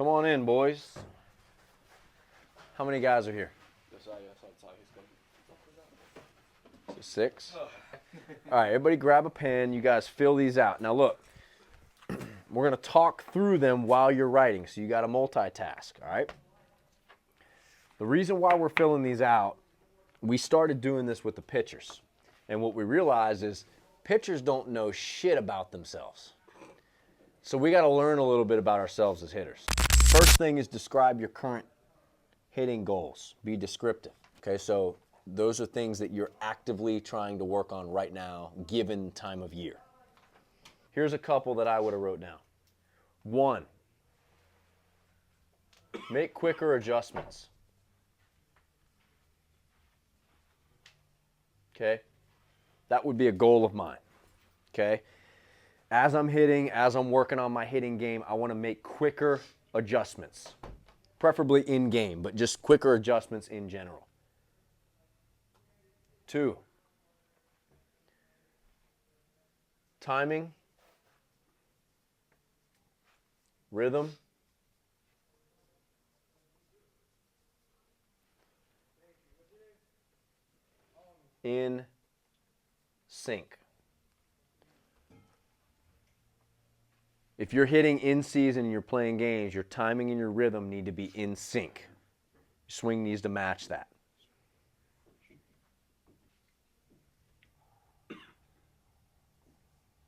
Come on in, boys. How many guys are here? So 6. All right, everybody grab a pen. You guys fill these out. Now look, we're going to talk through them while you're writing, so you got to multitask, all right? The reason why we're filling these out, we started doing this with the pitchers. And what we realized is pitchers don't know shit about themselves. So we got to learn a little bit about ourselves as hitters. First thing is describe your current hitting goals. Be descriptive. Okay, so those are things that you're actively trying to work on right now, given time of year. Here's a couple that I would have wrote down. 1, make quicker adjustments. Okay, that would be a goal of mine. Okay, as I'm hitting, as I'm working on my hitting game, I want to make quicker adjustments, preferably in game, but just quicker adjustments in general. 2, timing, rhythm, in sync. If you're hitting in season and you're playing games, your timing and your rhythm need to be in sync. Your swing needs to match that.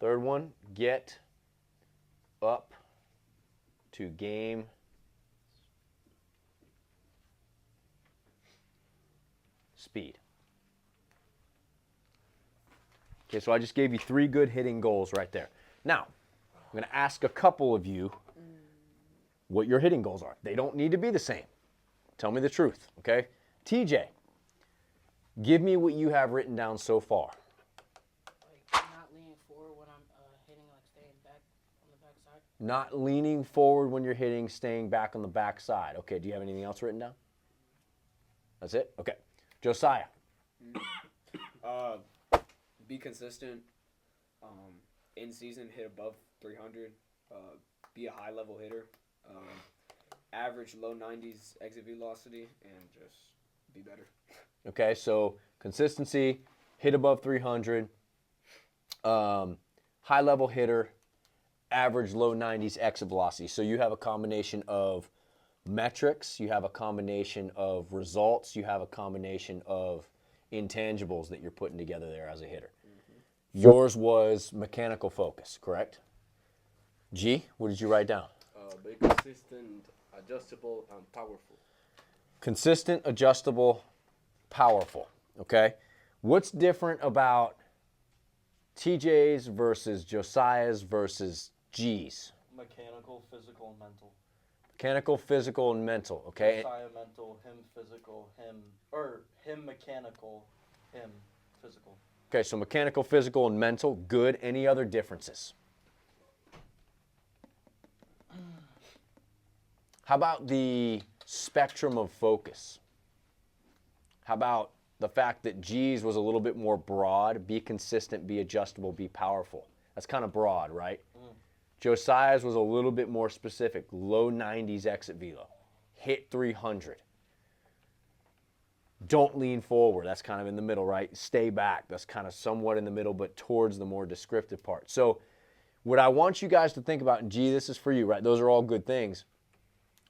Third one, get up to game speed. Okay, so I just gave you 3 good hitting goals right there. Now, I'm going to ask a couple of you what your hitting goals are. They don't need to be the same. Tell me the truth, okay? TJ, give me what you have written down so far. Like not leaning forward when I'm hitting, like staying back on the back side. Not leaning forward when you're hitting, staying back on the back side. Okay, do you have anything else written down? That's it? Okay. Josiah. Be consistent. In season, hit above 300. Be a high level hitter. Average low 90s exit velocity, and just be better. Okay, so consistency, hit above 300, high level hitter, average low 90s exit velocity. So you have a combination of metrics, you have a combination of results, you have a combination of intangibles that you're putting together there as a hitter. Yours was mechanical focus, correct? G, what did you write down? Be consistent, adjustable, and powerful. Consistent, adjustable, powerful, okay? What's different about TJ's versus Josiah's versus G's? Mechanical, physical, and mental. Mechanical, physical, and mental, okay? Josiah mental, him physical, him mechanical, him physical. Okay, so mechanical, physical, and mental, good. Any other differences? How about the spectrum of focus? How about the fact that G's was a little bit more broad, be consistent, be adjustable, be powerful? That's kind of broad, right? Josiah's was a little bit more specific, low 90s exit velo, hit 300. Don't lean forward, that's kind of in the middle, right? Stay back, that's kind of somewhat in the middle, but towards the more descriptive part. So what I want you guys to think about, and G, this is for you, right? Those are all good things.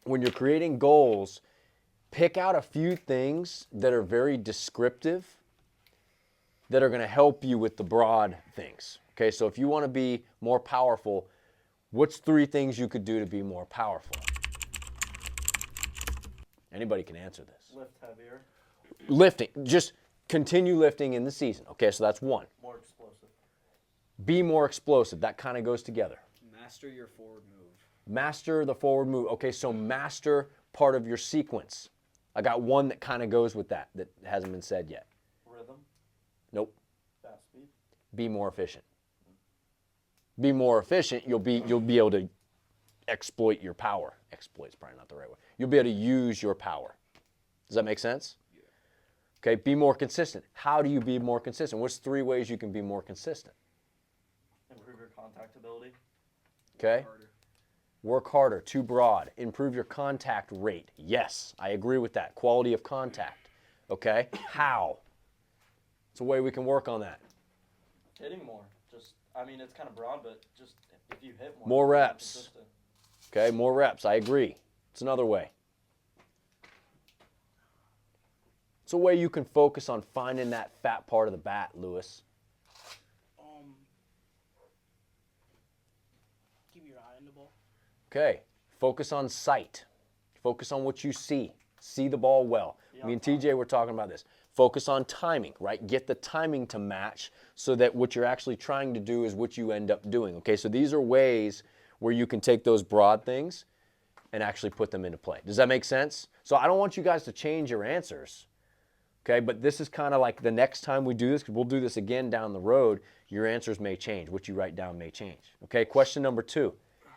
When you're creating goals, pick out a few things that are very descriptive that are going to help you with the broad things. Okay, so if you want to be more powerful, what's 3 things you could do to be more powerful? Anybody can answer this. Lift heavier. Lifting, just continue lifting in the season. Okay, so that's 1. More explosive. Be more explosive. That kind of goes together. Master your forward move. Master the forward move. Okay, so master part of your sequence. I got one that kind of goes with that hasn't been said yet. Rhythm. Nope. Fast speed. Be more efficient. Be more efficient, you'll be able to exploit your power. Exploit's probably not the right word. You'll be able to use your power. Does that make sense? Yeah. Okay, be more consistent. How do you be more consistent? What's 3 ways you can be more consistent? Improve your contact ability. Okay? Harder. Work harder, too broad. Improve your contact rate. Yes, I agree with that. Quality of contact. Okay? How? It's a way we can work on that. Hitting more. Just, I mean, it's kind of broad, but just if you hit more. More you're reps. consistent. Okay, more reps. I agree. It's another way. It's a way you can focus on finding that fat part of the bat, Lewis. Keep your eye on the ball. Okay, focus on sight. Focus on what you see. See the ball well. Me and TJ were talking about this. Focus on timing, right? Get the timing to match so that what you're actually trying to do is what you end up doing. Okay, so these are ways where you can take those broad things and actually put them into play. Does that make sense? So I don't want you guys to change your answers. Okay, but this is kind of like the next time we do this, because we'll do this again down the road, your answers may change. What you write down may change. Okay, question number 2.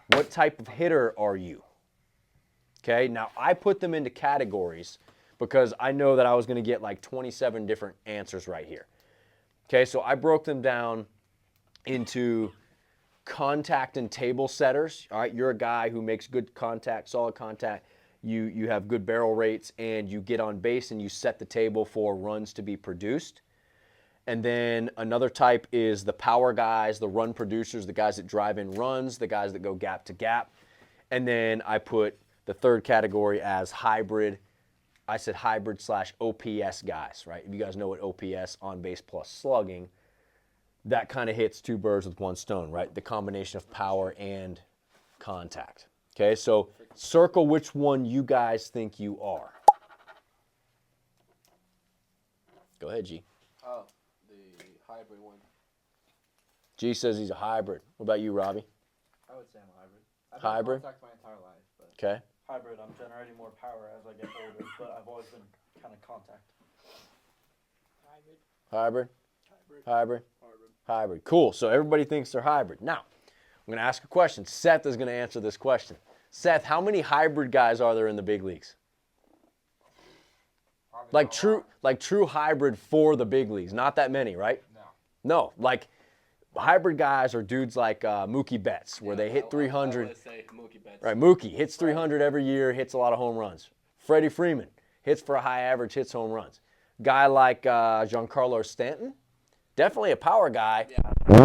What type of hitter are you? Okay, now I put them into categories because I know that I was going to get like 27 different answers right here. Okay, so I broke them down into contact and table setters. All right, you're a guy who makes good contact, solid contact. You have good barrel rates, and you get on base and you set the table for runs to be produced. And then another type is the power guys, the run producers, the guys that drive in runs, the guys that go gap to gap. And then I put the third category as hybrid. I said hybrid / OPS guys, right? If you guys know what OPS, on base plus slugging, that kind of hits 2 birds with 1 stone, right? The combination of power and contact. Okay, so circle which one you guys think you are. Go ahead, G. Oh, the hybrid one. G says he's a hybrid. What about you, Robbie? I would say I'm a hybrid. I've Hybrid? been in contact my entire life, but Okay. Hybrid, I'm generating more power as I get older, but I've always been kind of contact. Hybrid. Hybrid? Hybrid. Hybrid. Cool. So everybody thinks they're hybrid. Now, I'm going to ask a question. Seth is going to answer this question. Seth, how many hybrid guys are there in the big leagues? Like true hybrid for the big leagues. Not that many, right? No. Like hybrid guys are dudes like Mookie Betts, where they hit 300. I would say Mookie Betts. Right, Mookie hits 300 every year, hits a lot of home runs. Freddie Freeman hits for a high average, hits home runs. Guy like Giancarlo Stanton, definitely a power guy,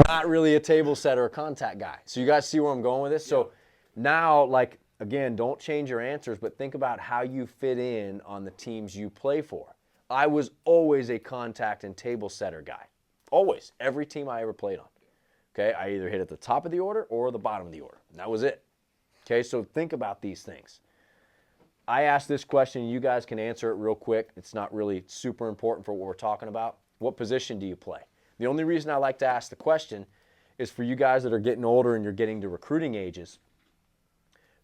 not really a table setter or contact guy. So you guys see where I'm going with this? So now, like, again, don't change your answers, but think about how you fit in on the teams you play for. I was always a contact and table setter guy. Always. Every team I ever played on. Okay, I either hit at the top of the order or the bottom of the order. And that was it. Okay, so think about these things. I asked this question, you guys can answer it real quick. It's not really super important for what we're talking about. What position do you play? The only reason I like to ask the question is for you guys that are getting older and you're getting to recruiting ages.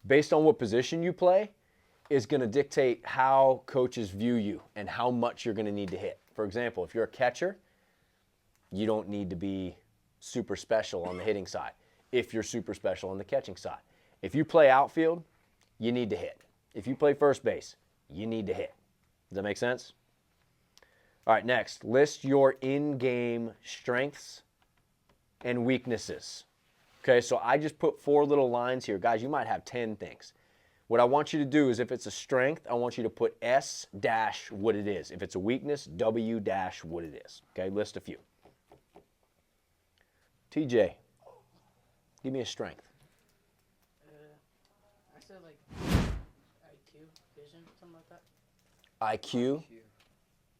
Based on what position you play is going to dictate how coaches view you and how much you're going to need to hit. For example, if you're a catcher, you don't need to be super special on the hitting side if you're super special on the catching side. If you play outfield, you need to hit. If you play first base, you need to hit. Does that make sense? All right, next, list your in-game strengths and weaknesses. Okay, so I just put 4 little lines here. Guys, you might have 10 things. What I want you to do is if it's a strength, I want you to put S dash what it is. If it's a weakness, W dash what it is. Okay, list a few. TJ, give me a strength. I said like IQ, vision, something like that. IQ,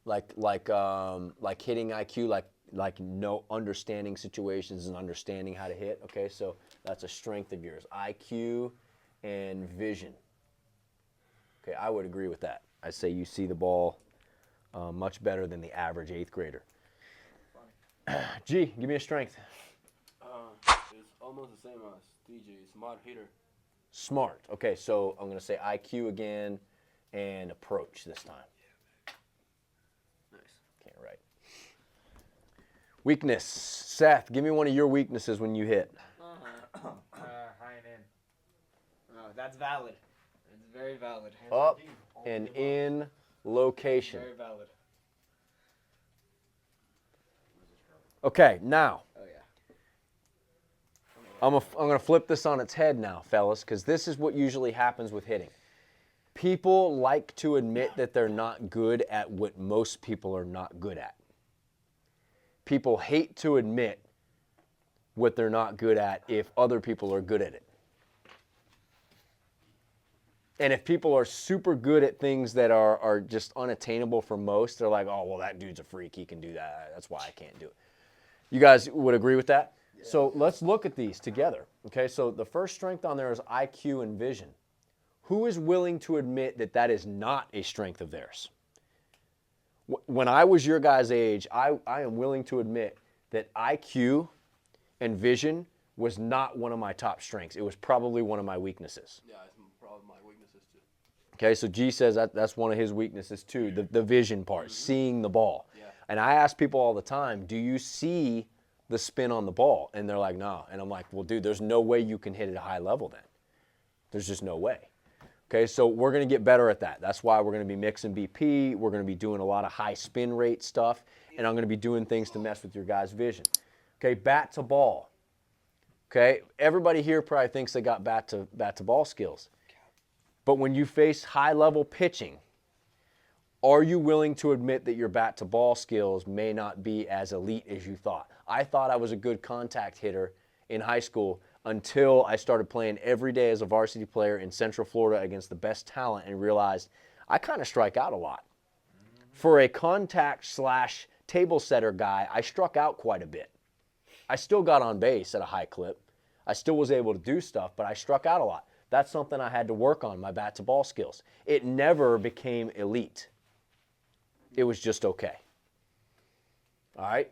like hitting IQ, like no understanding situations and understanding how to hit. Okay, so that's a strength of yours. IQ and vision. Okay, I would agree with that. I say you see the ball much better than the average 8th grader. G, give me a strength. It's almost the same as DJ. Smart hitter. Smart. Okay, so I'm going to say IQ again and approach this time. Nice. Can't write. Weakness. Seth, give me one of your weaknesses when you hit. High and in. Oh, that's valid. It's very valid. Up and in location. Very valid. Okay, now, Oh yeah. I'm going to flip this on its head now, fellas, because this is what usually happens with hitting. People like to admit that they're not good at what most people are not good at. People hate to admit what they're not good at if other people are good at it. And if people are super good at things that are just unattainable for most, they're like, oh, well, that dude's a freak. He can do that. That's why I can't do it. You guys would agree with that? Yeah. So let's look at these together. Okay, so the first strength on there is IQ and vision. Who is willing to admit that that is not a strength of theirs? When I was your guys' age, I am willing to admit that IQ and vision was not one of my top strengths. It was probably one of my weaknesses. Yeah, it's probably my weaknesses too. Okay, so G says that's one of his weaknesses too, the vision part, seeing the ball. Yeah. And I ask people all the time, do you see the spin on the ball? And they're like, no. And I'm like, well, dude, there's no way you can hit at a high level then. There's just no way. Okay, so we're going to get better at that. That's why we're going to be mixing BP. We're going to be doing a lot of high spin rate stuff. And I'm going to be doing things to mess with your guys' vision. Okay, bat to ball. Okay, everybody here probably thinks they got bat to ball skills. But when you face high-level pitching, are you willing to admit that your bat to ball skills may not be as elite as you thought? I thought I was a good contact hitter in high school until I started playing every day as a varsity player in Central Florida against the best talent and realized I kind of strike out a lot. For a contact/table setter guy, I struck out quite a bit. I still got on base at a high clip. I still was able to do stuff, but I struck out a lot. That's something I had to work on, my bat to ball skills. It never became elite. It was just okay. All right?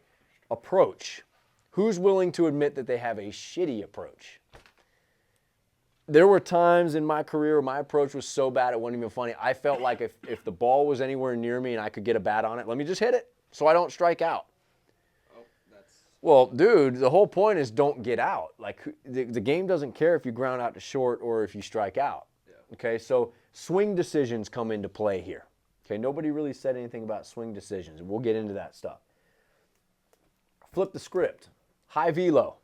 Approach. Who's willing to admit that they have a shitty approach? There were times in my career where my approach was so bad it wasn't even funny. I felt like if the ball was anywhere near me and I could get a bat on it, let me just hit it so I don't strike out. Well, dude, the whole point is don't get out. Like, the game doesn't care if you ground out to short or if you strike out. Yeah. Okay, so swing decisions come into play here. Okay, nobody really said anything about swing decisions. We'll get into that stuff. Flip the script. High velo.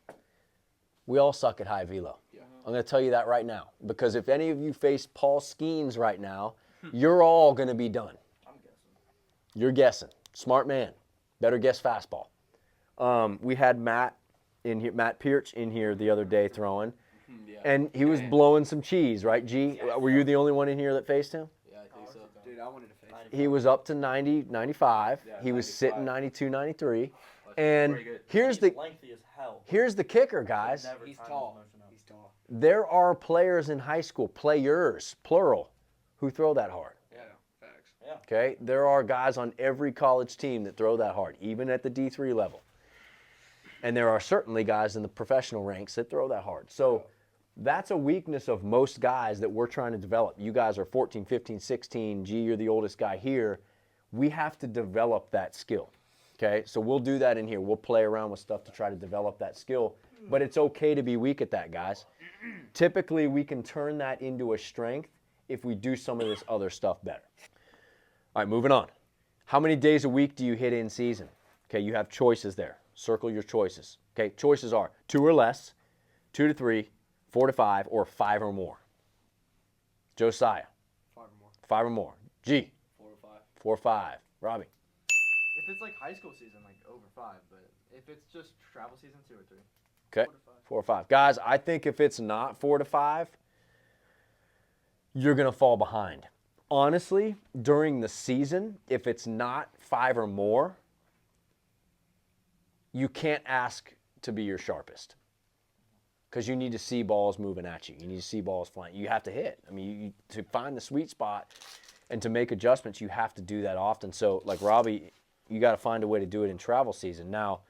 We all suck at high velo. Yeah. I'm going to tell you that right now. Because if any of you face Paul Skeens right now, you're all going to be done. I'm guessing. You're guessing. Smart man. Better guess fastball. We had Matt in here, Matt Pirch in here the other day throwing, and he was blowing some cheese, right, G? Were you the only one in here that faced him? Yeah, I think so. Dude, I wanted to face him. He was up to 90, 95. Yeah, he was 95. sitting 92, 93. And He's lengthy as hell. here's the kicker, guys. Never He's timed tall. his motion up. He's tall. There are players in high school, players, plural, who throw that hard. Yeah, facts. Yeah. Okay? There are guys on every college team that throw that hard, even at the D3 level. And there are certainly guys in the professional ranks that throw that hard. So that's a weakness of most guys that we're trying to develop. You guys are 14, 15, 16. G, you're the oldest guy here. We have to develop that skill. Okay? So we'll do that in here. We'll play around with stuff to try to develop that skill. But it's okay to be weak at that, guys. Typically, we can turn that into a strength if we do some of this other stuff better. All right, moving on. How many days a week do you hit in season? Okay, you have choices there. Circle your choices. Okay, choices are 2 or less, 2 to 3, 4 to 5, or 5 or more. Josiah. 5 or more. 5 or more. G. 4 or 5. 4 or 5. Robbie. If it's like high school season, like over 5, but if it's just travel season, 2 or 3. Okay. 4 to 5. 4 or 5. Guys, I think if it's not 4 to 5, you're going to fall behind. Honestly, during the season, if it's not 5 or more, you can't ask to be your sharpest because you need to see balls moving at you. You need to see balls flying. You have to hit. I mean, to find the sweet spot and to make adjustments, you have to do that often. So, like Robbie, you got to find a way to do it in travel season. Now,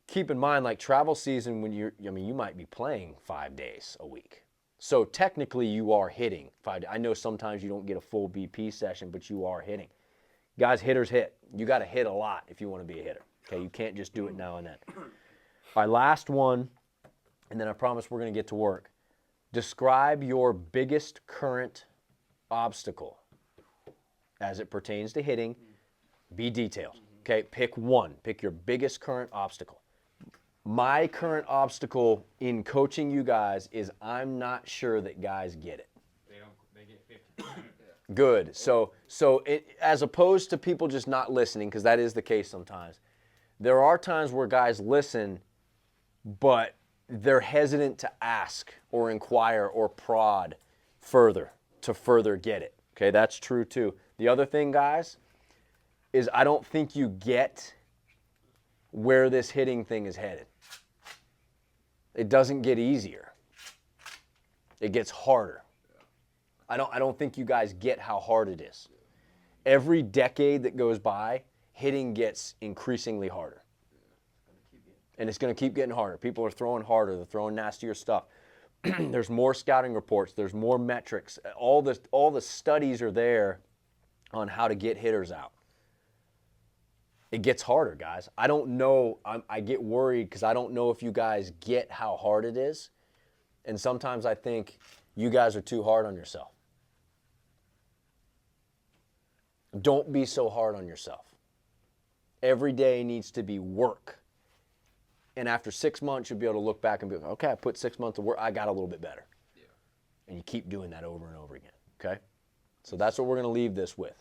keep in mind, like travel season, when you might be playing 5 days a week. So technically, you are hitting 5 days. I know sometimes you don't get a full BP session, but you are hitting. Guys, hitters hit. You got to hit a lot if you want to be a hitter. Okay, you can't just do it now and then. All right, last one, and then I promise we're going to get to work. Describe your biggest current obstacle as it pertains to hitting. Be detailed. Okay, pick one. Pick your biggest current obstacle. My current obstacle in coaching you guys is I'm not sure that guys get it. They get 50%. Good. So as opposed to people just not listening, because that is the case sometimes, there are times where guys listen, but they're hesitant to ask or inquire or prod further to further get it. Okay, that's true too. The other thing, guys, is I don't think you get where this hitting thing is headed. It doesn't get easier. It gets harder. I don't think you guys get how hard it is. Every decade that goes by, hitting gets increasingly harder. And it's going to keep getting harder. People are throwing harder. They're throwing nastier stuff. There's more scouting reports. There's more metrics. All the studies are there on how to get hitters out. It gets harder, guys. I don't know. I get worried because I don't know if you guys get how hard it is. And sometimes I think you guys are too hard on yourself. Don't be so hard on yourself. Every day needs to be work. And after 6 months, you'll be able to look back and be like, okay, I put 6 months of work. I got a little bit better. Yeah. And you keep doing that over and over again, okay? So that's what we're going to leave this with.